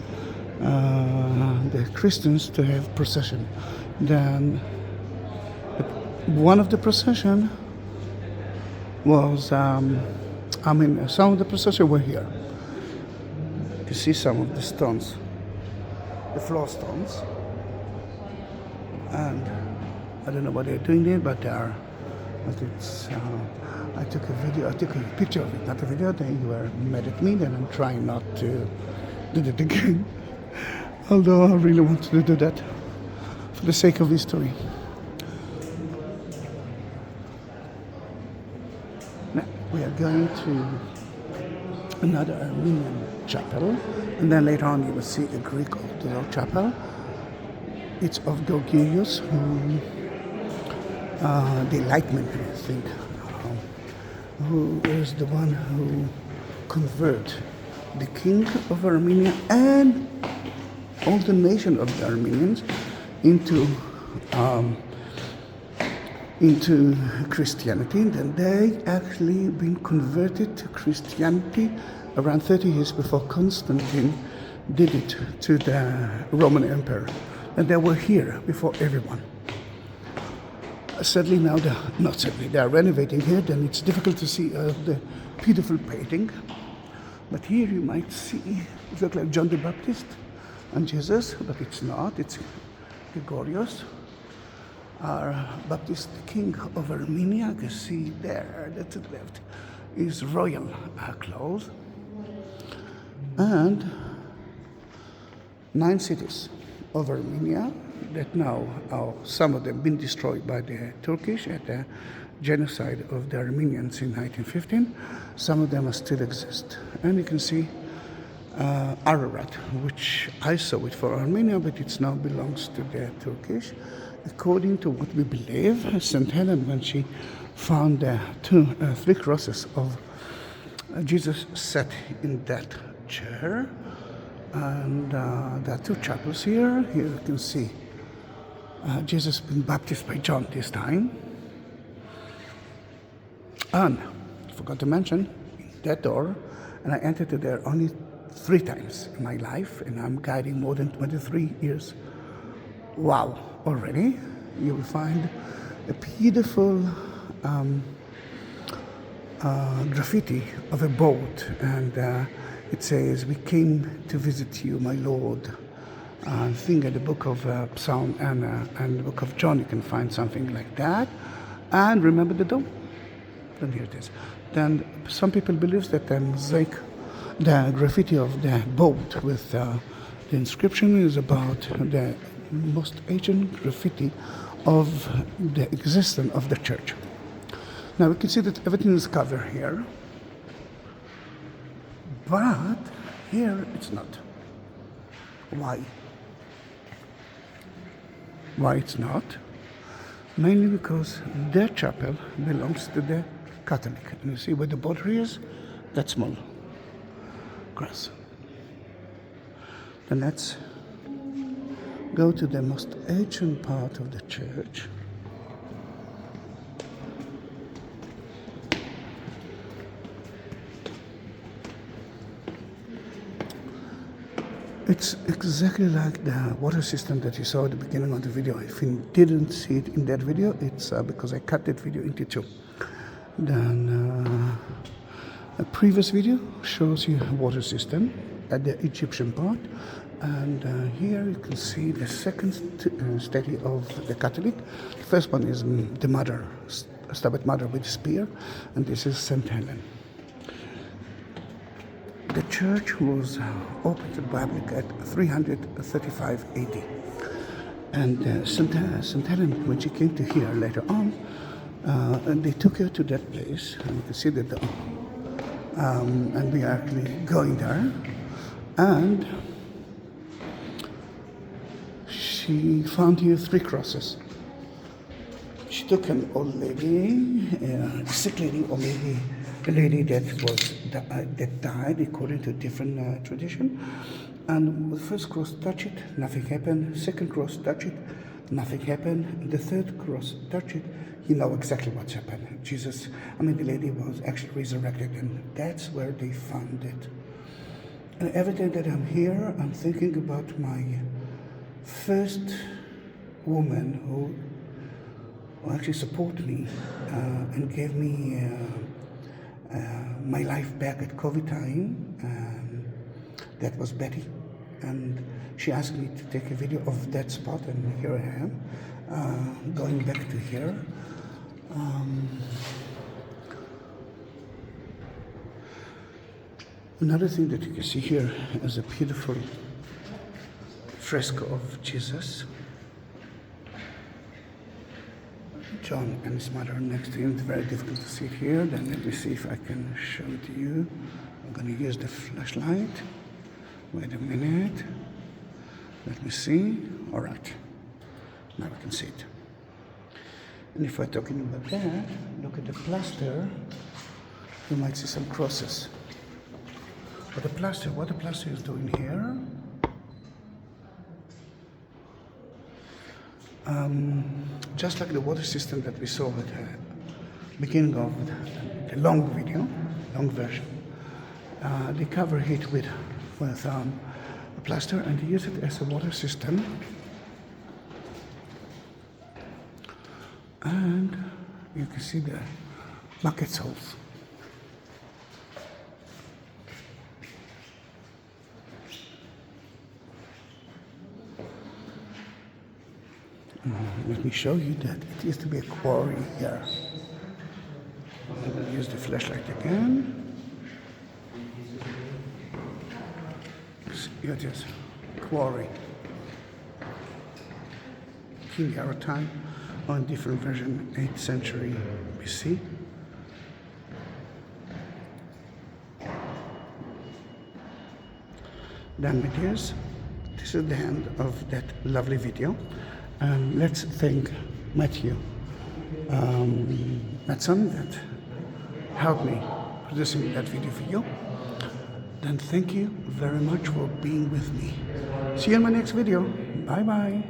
S1: the Christians to have procession. Then one of the procession was, some of the procession were here. You see some of the stones, the floor stones, and I don't know what they're doing there, but they are. But it's. I took a picture of it, not a video. Then you were mad at me. Then I'm trying not to do it again. Although I really wanted to do that for the sake of history. Now we are going to another Armenian chapel, and then later on you will see a Greek Orthodox chapel. It's of Gorgias, who the Enlightenment, I think, who is the one who converted the king of Armenia and all the nation of the Armenians into Christianity. Then they actually been converted to Christianity around 30 years before Constantine did it to the Roman Emperor. And they were here before everyone. Sadly now, they are renovating here, then it's difficult to see the beautiful painting. But here you might see, it looks like John the Baptist and Jesus, but it's not, it's Gregorius, our Baptist king of Armenia. You can see there, that's to the left, is royal clothes. And 9 cities of Armenia that now are, some of them been destroyed by the Turkish at the genocide of the Armenians in 1915. Some of them still exist. And you can see Ararat, which I saw it for Armenia, but it now belongs to the Turkish. According to what we believe, St. Helen, when she found the 3 crosses of Jesus set in that chair, and there are 2 chapels here. Here you can see Jesus being baptized by John this time. And I forgot to mention that door, and I entered there only 3 times in my life, and I'm guiding more than 23 years. Wow, already you will find a beautiful graffiti of a boat, and it says, "We came to visit you, my Lord." I think in the book of Psalm and the book of John you can find something like that. And remember the dome. Then here it is. Then some people believe that the mosaic, the graffiti of the boat with the inscription is about the most ancient graffiti of the existence of the church. Now we can see that everything is covered here, but here it's not. Why? Why it's not? Mainly because their chapel belongs to the Catholic. And you see where the border is? That's small grass. Then let's go to the most ancient part of the church. It's exactly like the water system that you saw at the beginning of the video. If you didn't see it in that video, it's because I cut that video into two. Then a previous video shows you a water system at the Egyptian part, and here you can see the second study of the Catholic. The first one is the mother, Stabat Mother with the spear, and this is St. Helen. The church was opened to the public at 335 AD. And St. Helen, when she came to here later on, and they took her to that place, and you can see that, and we are actually going there. And she found here 3 crosses. She took an old lady, a sick lady, or maybe a lady that died according to different tradition. And the first cross touched it, nothing happened. Second cross touched it, nothing happened. The third cross touched it, you know exactly what's happened. The lady was actually resurrected, and that's where they found it. And every day that I'm here, I'm thinking about my first woman who actually supported me and gave me my life back at COVID time. That was Betty, and she asked me to take a video of that spot, and here I am, going back to here. Another thing that you can see here is a beautiful fresco of Jesus. John and his mother next to him. It's very difficult to see it here. Then let me see if I can show it to you. I'm going to use the flashlight. Wait a minute. Let me see. All right. Now we can see it. And if we're talking about that, look at the plaster. You might see some crosses. But what the plaster is doing here, just like the water system that we saw at the beginning of the long version, they cover it with a plaster, and they use it as a water system. And you can see the bucket holes. Let me show you that it used to be a quarry here. I will use the flashlight again. Here it is, quarry. King Herod time, on different version, 8th century BC. Then it is. This is the end of that lovely video. Let's thank Matthew, Matson, that helped me producing that video for you. Then thank you very much for being with me. See you in my next video. Bye bye.